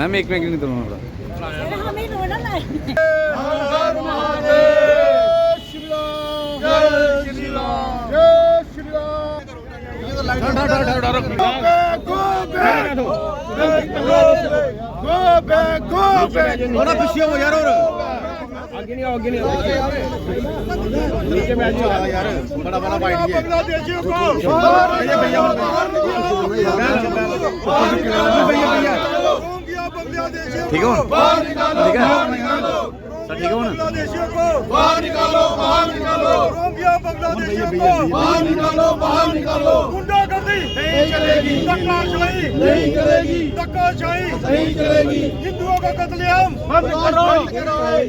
Ma'am एक minute नहीं दूंगा हमें रोना है। बड़ा बड़ा बांग्लादेशियों को ठीक है ठीक है सर ठीक है ना बांग्लादेशियों को बाहर निकालो, बाहर निकालो। रोहिंग्या बांग्लादेशियों को बाहर निकालो, बाहर निकालो। गुंडागर्दी नहीं चलेगी, धक्काशाही नहीं चलेगी, धक्काशाही नहीं चलेगी। हिंदुओं का कत्लेआम बंद करो,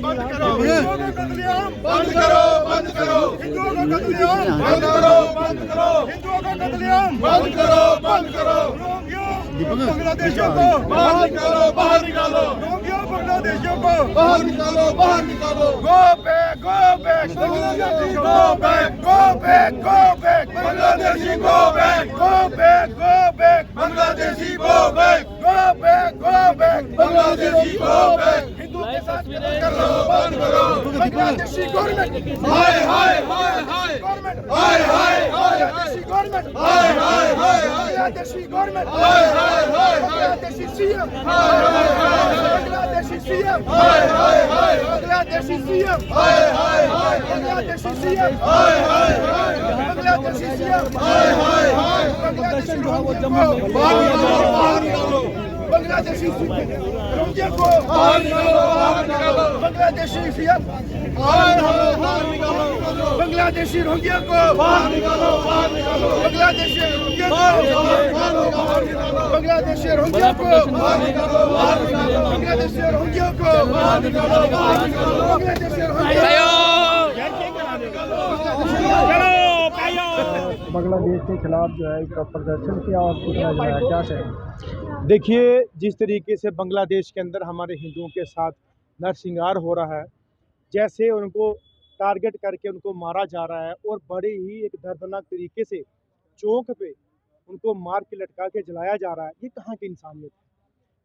बंद करो। हिंदुओं का कत्लेआम बंद करो, बंद करो। हिंदुओं का कत्लेआम बंद करो, बंद करो। हिंदुओं का कत्लेआम बंद करो, बंद करो। रोहिंग्या बांग्लादेशियों को बाहर निकालो, बाहर निकालो। रोहिंग्या बांग्लादेशियों को बाहर निकालो, बाहर निकालो। Go back, go back. Bangladeshi go back, go back, go back. Bangladeshi go back, go back, go back. Bangladeshi go back, go back, go back. Bangladeshi go back. Hindu के साथ कर लो, बंद करो। बांग्लादेशी गवर्नमेंट हाय हाय हाय हाय गवर्नमेंट हाय हाय हाय बांग्लादेशी गवर्नमेंट हाय हाय हाय Bangladeshi government हाय हाय हाय Bangladeshi CM हाय हाय हाय Bangladeshi CM हाय हाय हाय Bangladeshi CM हाय हाय हाय Bangladeshi CM हाय हाय हाय Bangladeshi CM हाय हाय हाय Bangladeshi Bangladeshi Rohingya को बाहर निकालो, बाहर निकालो। बांग्लादेशी सीएम हाय हाय हाय निकालो, बांग्लादेशी रोहिंग्या को बाहर निकालो, बाहर निकालो। बांग्लादेशी रोहिंग्या को बाहर निकालो, बाहर निकालो। बांग्लादेशी रोहिंग्या को बाहर निकालो, बाहर निकालो। बांग्लादेशी रोहिंग्या को बाहर निकालो, बाहर निकालो। बांग्लादेशी रोहिंग्या बांग्लादेश के खिलाफ जो है इसका प्रदर्शन किया और कितना जो है क्या कहें। देखिए जिस तरीके से बांग्लादेश के अंदर हमारे हिंदुओं के साथ नरसंहार हो रहा है, जैसे उनको टारगेट करके उनको मारा जा रहा है और बड़े ही एक दर्दनाक तरीके से चौक पे उनको मार के लटका के जलाया जा रहा है, ये कहाँ की इंसानियत है।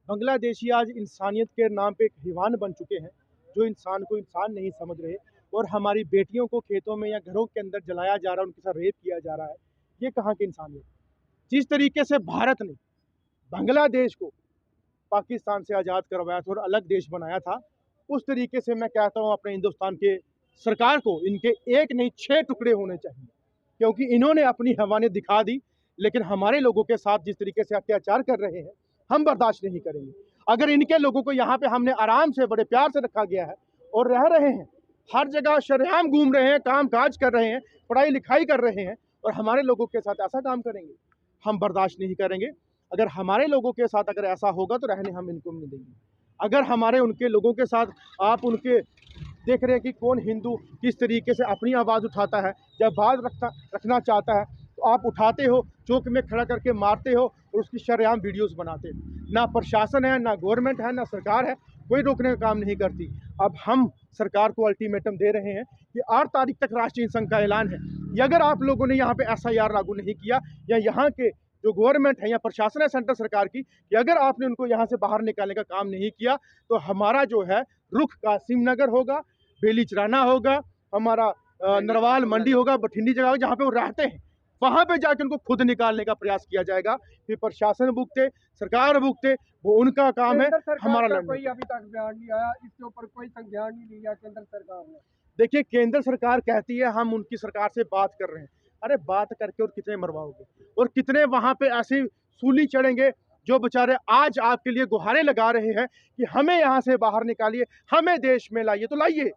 बांग्लादेशी आज इंसानियत के नाम पे एक हैवान बन चुके हैं, जो इंसान को इंसान नहीं समझ रहे और हमारी बेटियों को खेतों में या घरों के अंदर जलाया जा रहा है, उनके साथ रेप किया जा रहा है, ये कहाँ की इंसानियत। जिस तरीके से भारत ने बांग्लादेश को पाकिस्तान से आज़ाद करवाया था और अलग देश बनाया था, उस तरीके से मैं कहता हूँ अपने हिंदुस्तान के सरकार को इनके एक नहीं 6 टुकड़े होने चाहिए, क्योंकि इन्होंने अपनी हैवानियत दिखा दी। लेकिन हमारे लोगों के साथ जिस तरीके से अत्याचार कर रहे हैं, हम बर्दाश्त नहीं करेंगे। अगर इनके लोगों को यहाँ पे हमने आराम से बड़े प्यार से रखा गया है और रह रहे हैं, हर जगह शरेआम घूम रहे हैं, काम काज कर रहे हैं, पढ़ाई लिखाई कर रहे हैं, और हमारे लोगों के साथ ऐसा काम करेंगे, हम बर्दाश्त नहीं करेंगे। अगर हमारे लोगों के साथ अगर ऐसा होगा तो रहने हम इनको नहीं देंगे। अगर हमारे उनके लोगों के साथ आप उनके देख रहे हैं कि कौन हिंदू किस तरीके से अपनी आवाज़ उठाता है, जब बात रखना चाहता है तो आप उठाते हो, चौक में खड़ा करके मारते हो और उसकी शरेआम वीडियोस बनाते हो। ना प्रशासन है, ना गवर्नमेंट है, ना सरकार है, कोई रोकने का काम नहीं करती। अब हम सरकार को अल्टीमेटम दे रहे हैं कि 8 तारीख तक राष्ट्रीय संघ का ऐलान है कि अगर आप लोगों ने यहाँ पे SIR लागू नहीं किया, या यहाँ के जो गवर्नमेंट है या प्रशासन है सेंट्रल सरकार की, कि अगर आपने उनको यहाँ से बाहर निकालने का काम नहीं किया, तो हमारा जो है रुख कासिम नगर होगा, बेली चराना होगा, हमारा नरवाल मंडी होगा, बठिंडी जगह होगा, जहाँ पे वो रहते हैं, वहाँ पे जाकर उनको खुद निकालने का प्रयास किया जाएगा। फिर प्रशासन भुगते, सरकार भुगते, वो उनका काम है, हमारा लड़ना। कोई अभी तक बयान नहीं आया, इसके ऊपर कोई संज्ञान नहीं लिया केंद्र सरकार ने। देखिए केंद्र सरकार कहती है हम उनकी सरकार से बात कर रहे हैं। अरे बात करके और कितने मरवाओगे, और कितने वहाँ पे ऐसे सूली चढ़ेंगे जो बेचारे आज आपके लिए गुहारें लगा रहे हैं कि हमें यहाँ से बाहर निकालिए, हमें देश में लाइए। तो लाइए,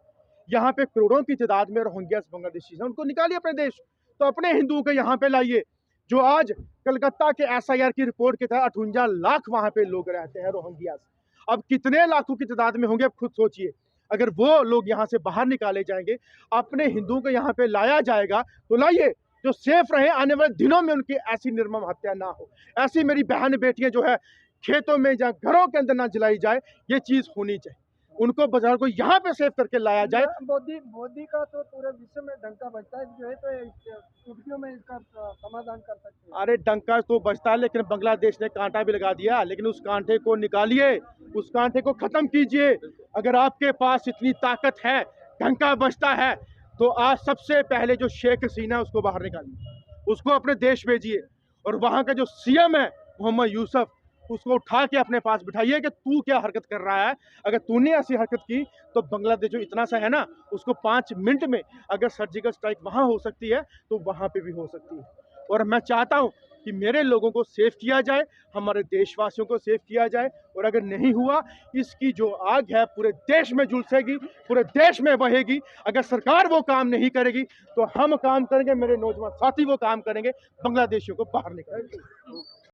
यहाँ पे करोड़ों की तादाद में रोहिंग्या बांग्लादेशी हैं, उनको निकालिए अपने देश। तो अपने हिंदुओं को यहाँ पे लाइए, जो आज कलकत्ता के SIR की रिपोर्ट के तहत 58 लाख वहाँ पे लोग रहते हैं रोहिंग्या। अब कितने लाखों की तादाद में होंगे, अब खुद सोचिए। अगर वो लोग यहाँ से बाहर निकाले जाएंगे, अपने हिंदुओं को यहाँ पे लाया जाएगा, तो लाइए, जो सेफ रहे, आने वाले दिनों में उनकी ऐसी निर्मम हत्या ना हो, ऐसी मेरी बहन बेटियां जो है खेतों में या घरों के अंदर ना जलाई जाए, ये चीज़ होनी चाहिए। उनको बाजार को यहाँ पे सेव करके लाया जाए। मोदी का तो पूरे विश्व में डंका बजता है, जो है तो चुटकियों में इसका समाधान कर सकते हैं। अरे डंका तो बजता है, लेकिन बांग्लादेश ने कांटा भी लगा दिया। लेकिन उस कांटे को निकालिए, उस कांटे को खत्म कीजिए। अगर आपके पास इतनी ताकत है, डंका बजता है, तो आज सबसे पहले जो शेख हसीना है उसको बाहर निकालिए, उसको अपने देश भेजिए। और वहाँ का जो सीएम है मोहम्मद यूसुफ, उसको उठा के अपने पास बिठाइए कि तू क्या हरकत कर रहा है। अगर तूने ऐसी हरकत की तो बांग्लादेश जो इतना सा है ना, उसको 5 मिनट में अगर सर्जिकल स्ट्राइक वहाँ हो सकती है तो वहाँ पे भी हो सकती है। और मैं चाहता हूँ कि मेरे लोगों को सेव किया जाए, हमारे देशवासियों को सेव किया जाए। और अगर नहीं हुआ, इसकी जो आग है पूरे देश में झुलसेगी, पूरे देश में बहेगी। अगर सरकार वो काम नहीं करेगी तो हम काम करेंगे, मेरे नौजवान साथी वो काम करेंगे, बांग्लादेशियों को बाहर निकालेंगे।